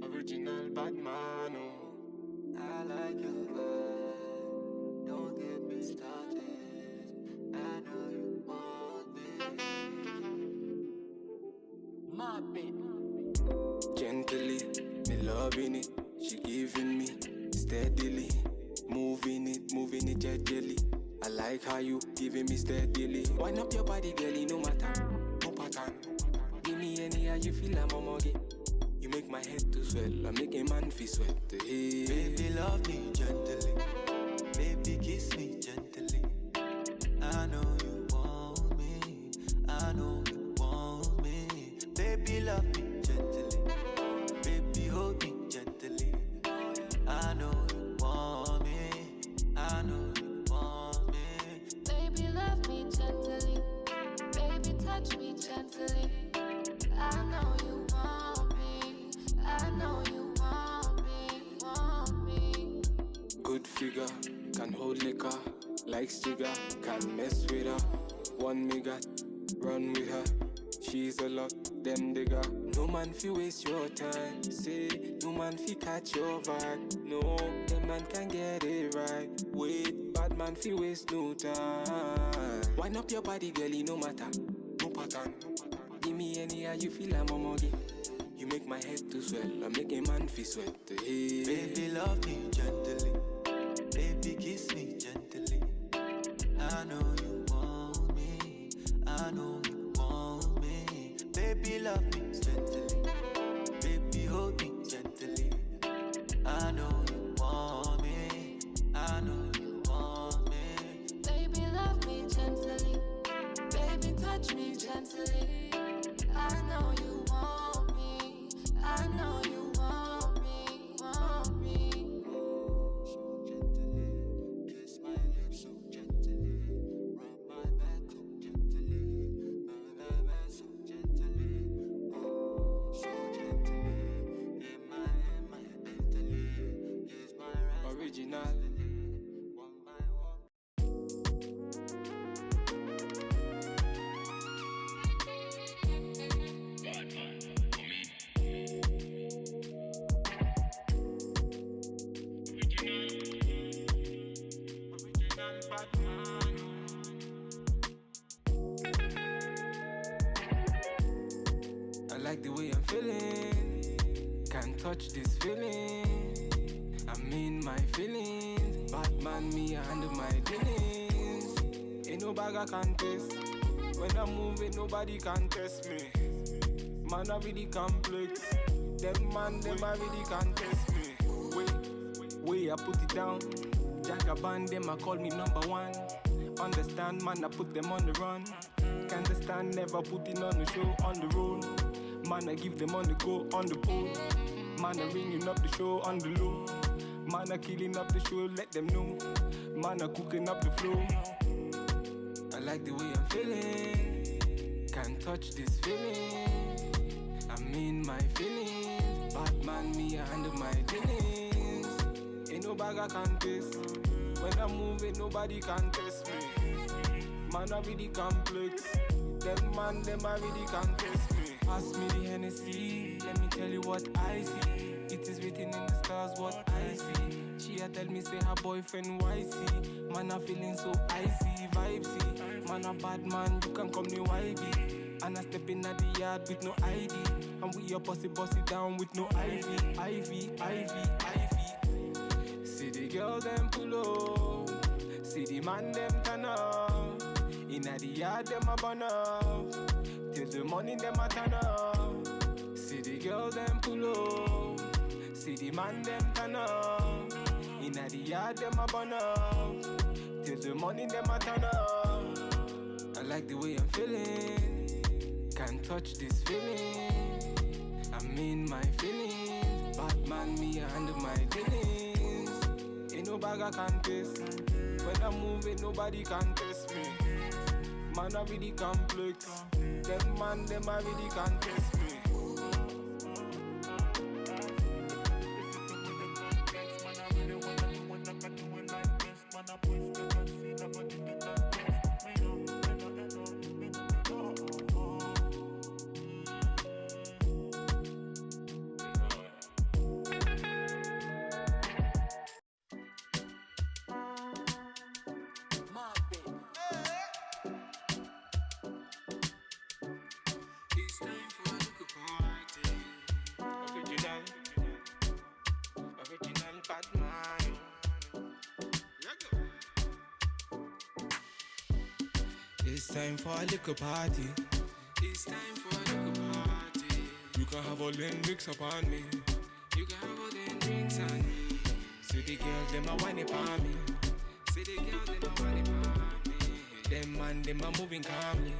Original bad man, oh. I like your vibe. Don't get me started. I know you want me. My baby. Gently, me loving it. She giving me steadily. Moving it gently. I like how you giving me steadily. Wind up your body, girlie, no matter, no pattern. Give me any how you feel, I'm a muggy. You make my head to swell, I make a man feel sweat. Hey. Baby, love me gently. Baby, kiss me gently. I know you want me. I know you want me. Baby, love me gently. Baby, hold me gently. I know you want me. I know you want me. Baby, love me gently. Baby, touch me gently. I know you want me. I know you want me. Good figure, can hold liquor. Likes jigger, can mess with her. One me got, run with her. She's a lot, them digger. No man fi waste your time. Say, no man fi catch your vibe. No, them man can get it right. Wait, bad man fi waste no time. Wind up your body, girlie, no matter, no pattern. Give me any how you feel, I'm a muggy. You make my head to swell, I make a man feel sweat. Hey. Baby, love me gently. Baby, kiss me gently. I know you want me. I know you want me. Baby, love me gently. Baby, hold me gently. I know you want me. I know you want me. Baby, love me gently. Baby, touch me gently. I know you want me. I know you want me. So gently, kiss my lips so gently, rub my back so gently, rub my back so gently, so gently, in my Bentley, kiss my right Original. one by one. Original bad man. I like the way I'm feeling. Can't touch this feeling. I'm in my feelings. Batman, me, I handle my dealings. Ain't no bag I can test. When I'm moving, nobody can test me. Man, I really complex. Them man, them I really can test me. Way I put it down. Jagaban, them I call me number one. Understand, man, I put them on the run. Can't understand, never putting on the show, on the road. Man, I give them on the go, on the pole. Man, I ringing up the show on the low. Man, I killing up the show, let them know. Man, I cooking up the flow. I like the way I'm feeling. Can't touch this feeling. I'm in my feelings. Batman, me, I handle my dealings. Ain't no bag I can test. When I'm moving, nobody can test me. Man, I really complex. Them man, them I really can test me. Pass me the Hennessy, let me tell you what I see. It is written in the stars what I see. She a tell me say her boyfriend YC. Man, I feeling so icy, vibesy. Man, a bad man, you can call me YB. And I step in at the yard with no ID. And we a bossy down with no Ivy. See the girl them pull up. See the man them turn up. Inna the yard them a burn up. Till the morning them a turn up. See the girl them pull up. See the man them turn up. Inna the yard them a burn up. Till the morning them a turn up. I like the way I'm feeling. Can't touch this feeling. I'm in my feelings. Batman, me, I handle my dealings. Ain't no bag I can test. When I'm moving, nobody can test me. Man, I really complex. Them man, them I really can test me. It's time for a little party. It's time for a little party. You can have all them drinks upon me. You can have all them drinks on me. See the girls, them a whine upon me. See the girls, them a whine upon me. Them man, them a moving calmly.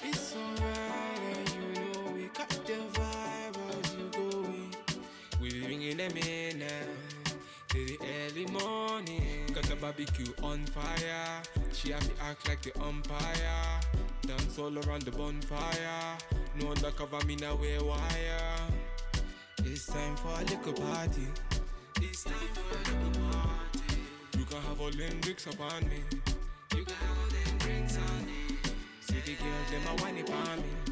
It's alright, and you know we got the vibe as you go. We bringing them in now till the early morning. Got the barbecue on fire. She have to act like the umpire. Dance all around the bonfire. No undercover, me now wear wire. It's time for a little party. It's time for a little party. You can have all them drinks upon me. You can have all them drinks on me. See the girls, them a whine upon me.